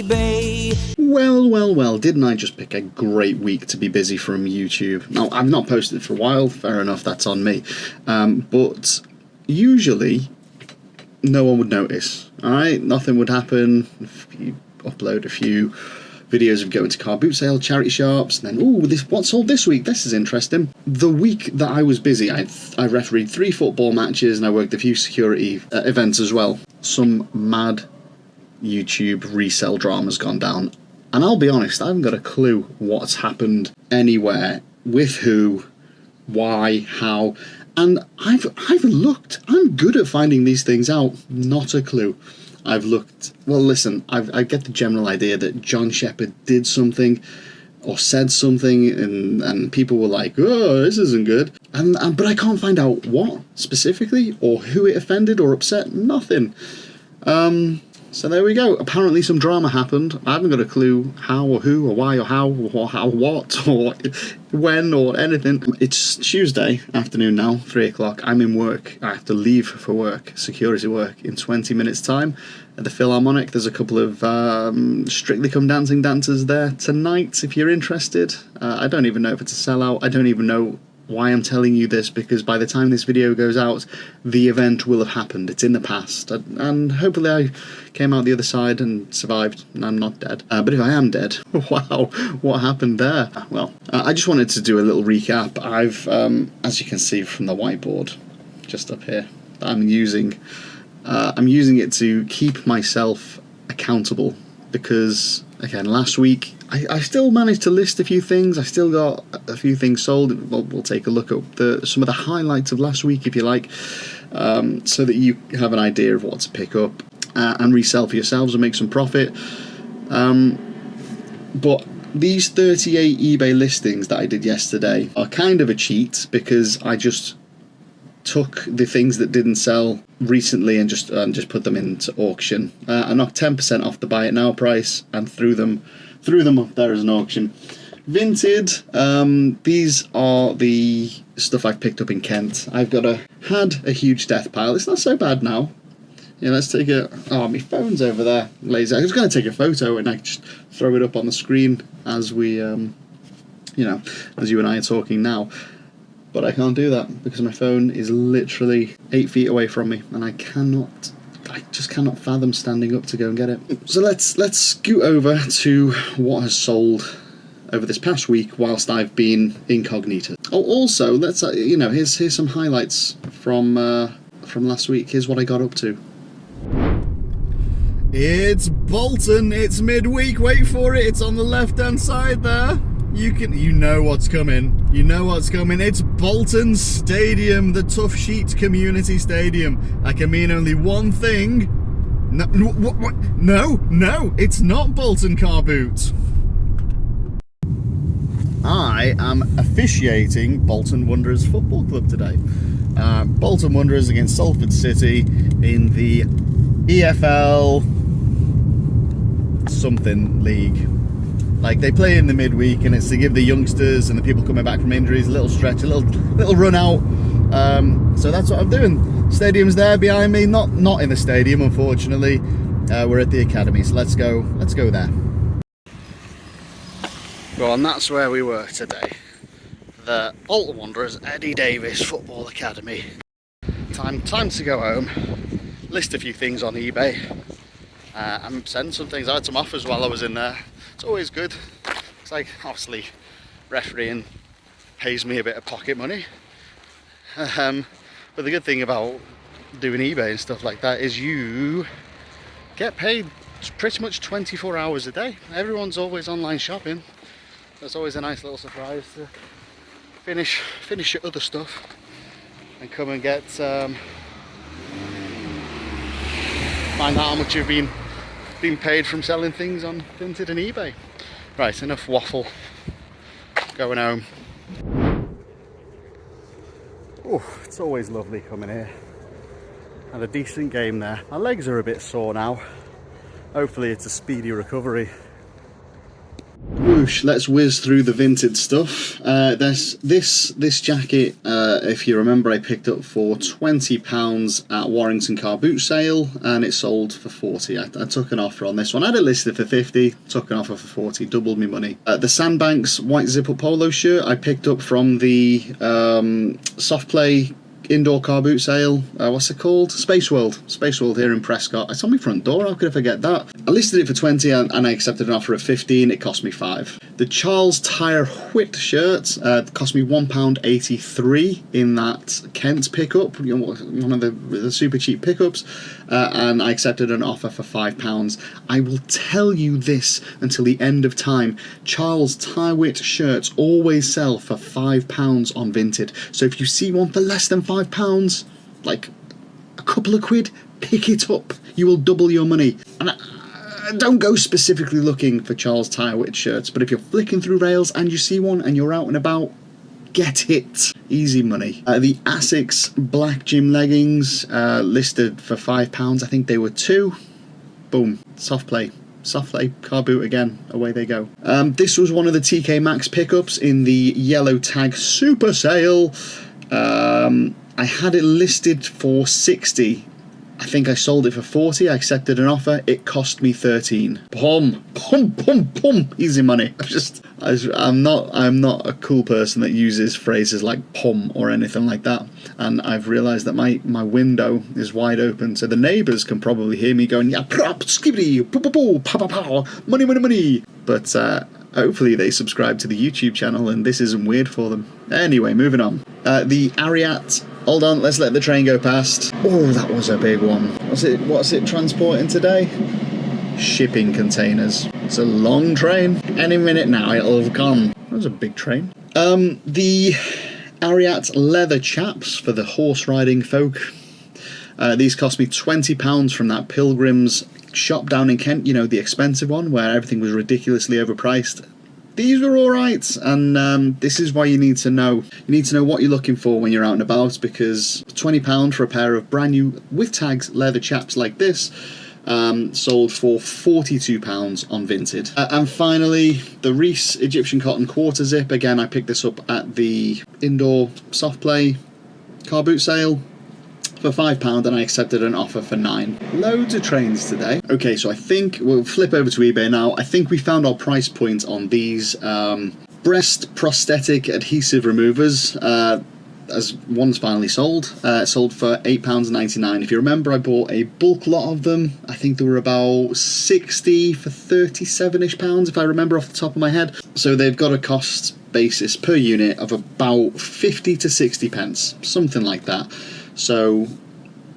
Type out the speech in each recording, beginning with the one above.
eBay. Well, didn't I just pick a great week to be busy from YouTube? Now, I've not posted for a while, fair enough, that's on me. But usually, no one would notice, alright? Nothing would happen if you upload a few videos of going to car boot sale, charity shops, and then, ooh, what's sold this week? This is interesting. The week that I was busy, I refereed 3 football matches and I worked a few security events as well. Some mad YouTube resell drama's gone down. And I'll be honest, I haven't got a clue what's happened anywhere, with who, why, how. And I've looked. I'm good at finding these things out. Not a clue. I've looked. Well, listen, I get the general idea that John Shepherd did something or said something, and people were like, "Oh, this isn't good." But I can't find out what specifically or who it offended or upset. Nothing. So there we go. Apparently some drama happened. I haven't got a clue how or who or why or how or what or when or anything. It's Tuesday afternoon now, 3 o'clock. I'm in work. I have to leave for work, security work, in 20 minutes time at the Philharmonic. There's a couple of Strictly Come Dancing dancers there tonight if you're interested. I don't even know if it's a sellout. I don't even know why I'm telling you this, because by the time this video goes out, the event will have happened. It's in the past, and hopefully I came out the other side and survived, and I'm not dead. But if I am dead, wow, what happened there? Well, I just wanted to do a little recap. I've, as you can see from the whiteboard, just up here, I'm using it to keep myself accountable, because, again, last week, I still managed to list a few things. I still got a few things sold. We'll take a look at some of the highlights of last week, if you like, so that you have an idea of what to pick up and resell for yourselves and make some profit. But these 38 eBay listings that I did yesterday are kind of a cheat, because I just took the things that didn't sell recently and just put them into auction. I knocked 10% off the buy it now price and threw them up there as an auction. Vinted, these are the stuff I've picked up in Kent. I've had a huge death pile. It's not so bad now. Yeah, let's take a... Oh, my phone's over there. Lazy. I was going to take a photo and I just throw it up on the screen as we, as you and I are talking now. But I can't do that because my phone is literally 8 feet away from me, and I just cannot fathom standing up to go and get it. So let's scoot over to what has sold over this past week whilst I've been incognito. Oh, also, let's here's some highlights from last week. Here's what I got up to. It's Bolton. It's midweek. Wait for it. It's on the left-hand side there. You know what's coming. You know what's coming. It's Bolton Stadium, the Tough Sheet Community Stadium. I can mean only one thing. No, it's not Bolton Car Boot. I am officiating Bolton Wanderers Football Club today. Bolton Wanderers against Salford City in the EFL something league. Like, they play in the midweek, and it's to give the youngsters and the people coming back from injuries a little stretch, a little run out. So that's what I'm doing. Stadium's there behind me, not in the stadium, unfortunately. We're at the academy, so let's go there. Well, and that's where we were today. The Bolton Wanderers Eddie Davis Football Academy. Time to go home. List a few things on eBay. And send some things. I had some offers while I was in there. It's always good. It's like, obviously, refereeing pays me a bit of pocket money. But the good thing about doing eBay and stuff like that is you get paid pretty much 24 hours a day. Everyone's always online shopping. That's always a nice little surprise to finish your other stuff and come and get find out how much you've been paid from selling things on Vinted and eBay. Right, enough waffle. Going home. Oh, it's always lovely coming here. Had a decent game there. My legs are a bit sore now. Hopefully it's a speedy recovery. Whoosh, let's whiz through the Vinted stuff. This jacket, if you remember, I picked up for £20 at Warrington car boot sale, and it sold for 40. I took an offer on this one. I had it listed for 50, took an offer for 40, doubled me money. The Sandbanks white zip-up polo shirt I picked up from the Soft Play indoor car boot sale. What's it called? Space World here in Prescott. It's on my front door. How could I forget that? I listed it for 20 and I accepted an offer of 15. It cost me 5. The Charles Tire Whit shirt cost me £1.83 in that Kent pickup, one of the super cheap pickups, and I accepted an offer for £5. I will tell you this until the end of time: Charles Tire Whit shirts always sell for £5 on Vinted. So if you see one for less than £5, like a couple of quid, pick it up. You will double your money. And don't go specifically looking for Charles Tire Whit shirts, but if you're flicking through rails and you see one and you're out and about, get it. Easy money. The Asics black gym leggings, listed for £5. I think they were 2. Boom. Soft play car boot again, away they go. This was one of the TK Maxx pickups in the yellow tag super sale. I had it listed for 60. I think I sold it for 40. I accepted an offer. It cost me 13. Pum. Easy money. I'm not a cool person that uses phrases like pum or anything like that. And I've realised that my window is wide open, so the neighbours can probably hear me going, yeah, prop, skibbity, pow, money. But hopefully they subscribe to the YouTube channel and this isn't weird for them. Anyway, moving on. The Ariat. Hold on, let's let the train go past. Oh, that was a big one. What's it transporting today? Shipping containers. It's a long train. Any minute now it'll have gone. That was a big train. The Ariat leather chaps for the horse riding folk. These cost me £20 from that Pilgrims shop down in Kent, the expensive one where everything was ridiculously overpriced. These were alright, and this is why you need to know. You need to know what you're looking for when you're out and about, because £20 for a pair of brand new with tags leather chaps like this sold for £42 on Vinted. And finally, the Reese Egyptian cotton quarter zip. Again, I picked this up at the indoor soft play car boot sale for £5, and I accepted an offer for 9. Loads of trains today. Okay, so I think we'll flip over to eBay now. I think we found our price point on these breast prosthetic adhesive removers. As one's finally sold. Sold for £8.99. If you remember, I bought a bulk lot of them. I think they were about 60 for 37-ish pounds, if I remember off the top of my head. So they've got a cost basis per unit of about 50 to 60 pence, something like that. So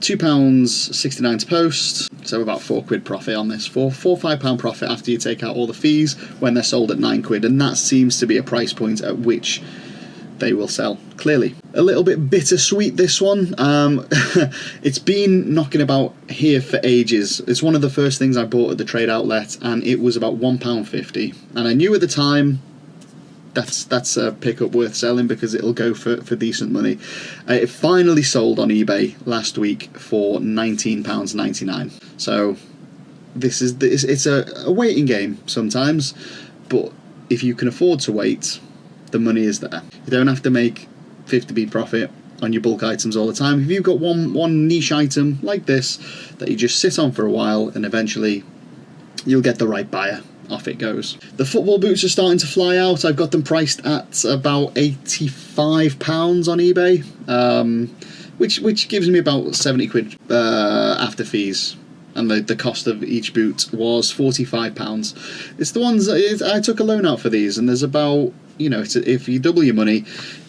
£2.69 to post, so about £4 profit on this. £5 profit after you take out all the fees when they're sold at £9, and that seems to be a price point at which they will sell, clearly. A little bit bittersweet, this one. It's been knocking about here for ages. It's one of the first things I bought at the trade outlet, and it was about £1.50. And I knew at the time that's a pickup worth selling because it'll go for decent money. It finally sold on eBay last week for £19.99. So it's a waiting game sometimes, but if you can afford to wait, the money is there. You don't have to make 50p profit on your bulk items all the time. If you've got one niche item like this that you just sit on for a while, and eventually you'll get the right buyer, off it goes. The football boots are starting to fly out. I've got them priced at about £85 on eBay, which gives me about £70 after fees. And the cost of each boot was £45. It's the ones I took a loan out for these, and there's about, if you double your money,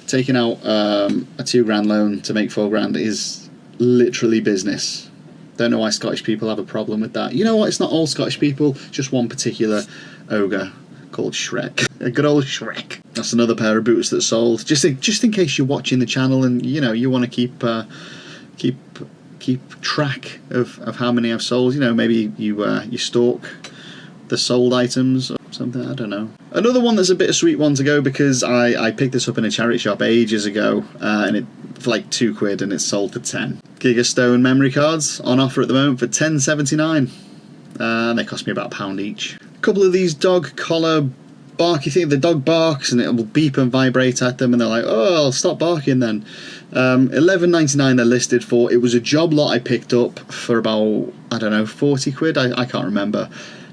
taking out a £2,000 loan to make £4,000 is literally business. Don't know why Scottish people have a problem with that. You know what? It's not all Scottish people, just one particular ogre called Shrek. A good old Shrek. That's another pair of boots that sold. Just in case you're watching the channel and you want to keep track of how many I've sold. Maybe you stalk the sold items or something. I don't know. Another one that's a bittersweet one to go, because I picked this up in a charity shop ages ago, and it for like £2, and it's sold for 10. Gigastone memory cards on offer at the moment for £10.79. They cost me about £1 each. A couple of these dog collar barky thing. The dog barks and it will beep and vibrate at them, and they're like, oh, I'll stop barking then. £11.99 they're listed for. It was a job lot I picked up for about, I don't know, 40 quid. I can't remember.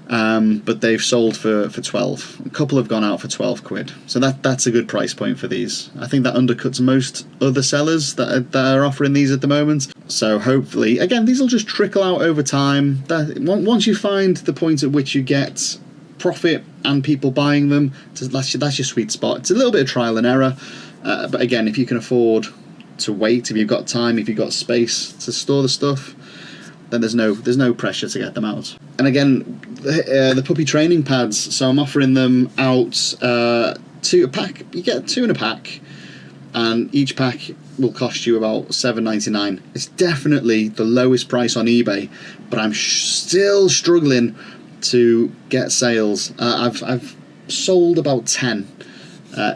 But they've sold for 12. A couple have gone out for 12 quid. So that's a good price point for these. I think that undercuts most other sellers that are offering these at the moment. So hopefully, again, these will just trickle out over time. Once you find the point at which you get profit and people buying them, that's your sweet spot. It's a little bit of trial and error. But again, if you can afford to wait, if you've got time, if you've got space to store the stuff, then there's no pressure to get them out. And again, the puppy training pads. So I'm offering them out two a pack. You get 2 in a pack, and each pack will cost you about £7.99. It's definitely the lowest price on eBay, but I'm still struggling to get sales. I've sold about 10.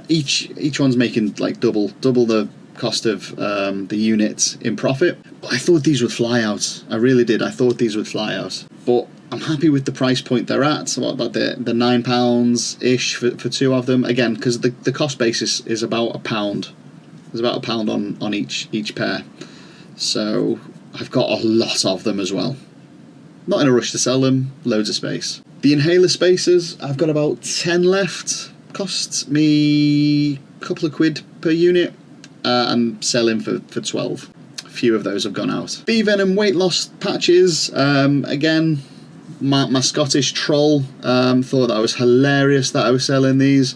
Each one's making like double the cost of the unit in profit. But I thought these would fly out. I really did. I thought these would fly out. But I'm happy with the price point they're at. So what about the £9-ish for 2 of them? Again, because the cost basis is about £1. There's about £1 on each pair. So I've got a lot of them as well. Not in a rush to sell them. Loads of space. The inhaler spacers, I've got about 10 left. Cost me a couple of quid per unit. I'm selling for 12. A few of those have gone out. Bee venom weight loss patches. Again, my Scottish troll thought that was hilarious that I was selling these,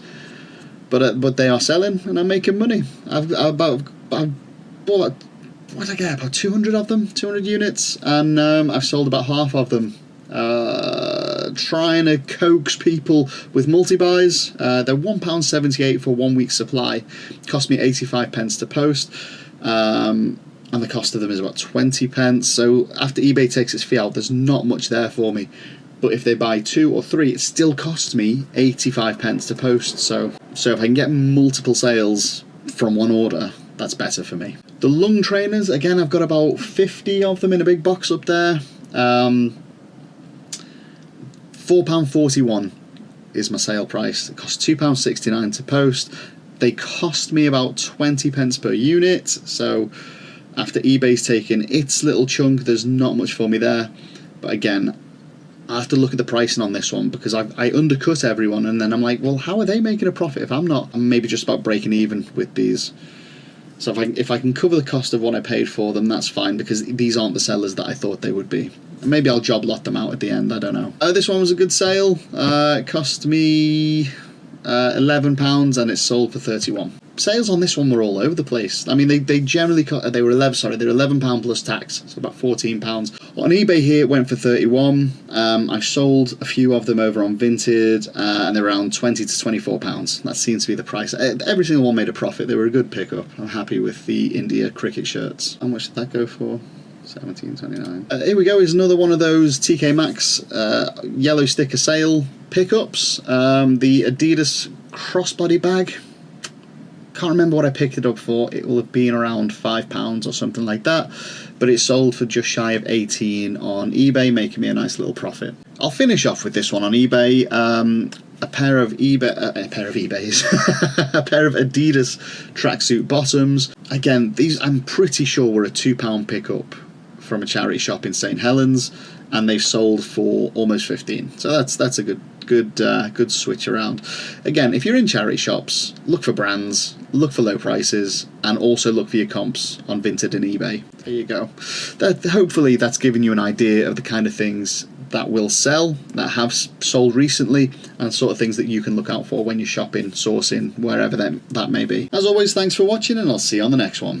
but they are selling and I'm making money. I bought what did I get? About 200 of them, 200 units, and I've sold about half of them. Trying to coax people with multi-buys. They're £1.78 for 1 week's supply. Cost me 85p to post, and the cost of them is about 20p. So after eBay takes its fee out, there's not much there for me. But if they buy 2 or 3, it still costs me 85p to post. So if I can get multiple sales from one order, that's better for me. The lung trainers, again, I've got about 50 of them in a big box up there. £4.41 is my sale price. It costs £2.69 to post. They cost me about 20p per unit. So after eBay's taken its little chunk, there's not much for me there. But again, I have to look at the pricing on this one because I undercut everyone, and then I'm like, well, how are they making a profit if I'm not? I'm maybe just about breaking even with these. So if I can cover the cost of what I paid for them, that's fine, because these aren't the sellers that I thought they would be. Maybe I'll job lot them out at the end, I don't know. This one was a good sale. It cost me £11 and it's sold for £31. Sales on this one were all over the place. I mean, they generally they were £11 plus tax, so about £14. On eBay here it went for £31. I sold a few of them over on Vinted, and they're around £20 to £24. That seems to be the price. Every single one made a profit. They were a good pickup. I'm happy with the India cricket shirts. How much did that go for? £17.29. Here we go. Is another one of those TK Maxx yellow sticker sale pickups. The Adidas crossbody bag. Can't remember what I picked it up for. It will have been around £5 or something like that, but it sold for just shy of 18 on eBay, making me a nice little profit. I'll finish off with this one on eBay. A pair of Adidas tracksuit bottoms. Again, these I'm pretty sure were a £2 pickup from a charity shop in St Helens, and they've sold for almost 15. So that's a good switch around. Again, if you're in charity shops, look for brands, look for low prices, and also look for your comps on Vinted and eBay. There you go. Hopefully that's given you an idea of the kind of things that will sell, that have sold recently, and sort of things that you can look out for when you're shopping, sourcing, wherever that may be. As always, thanks for watching, and I'll see you on the next one.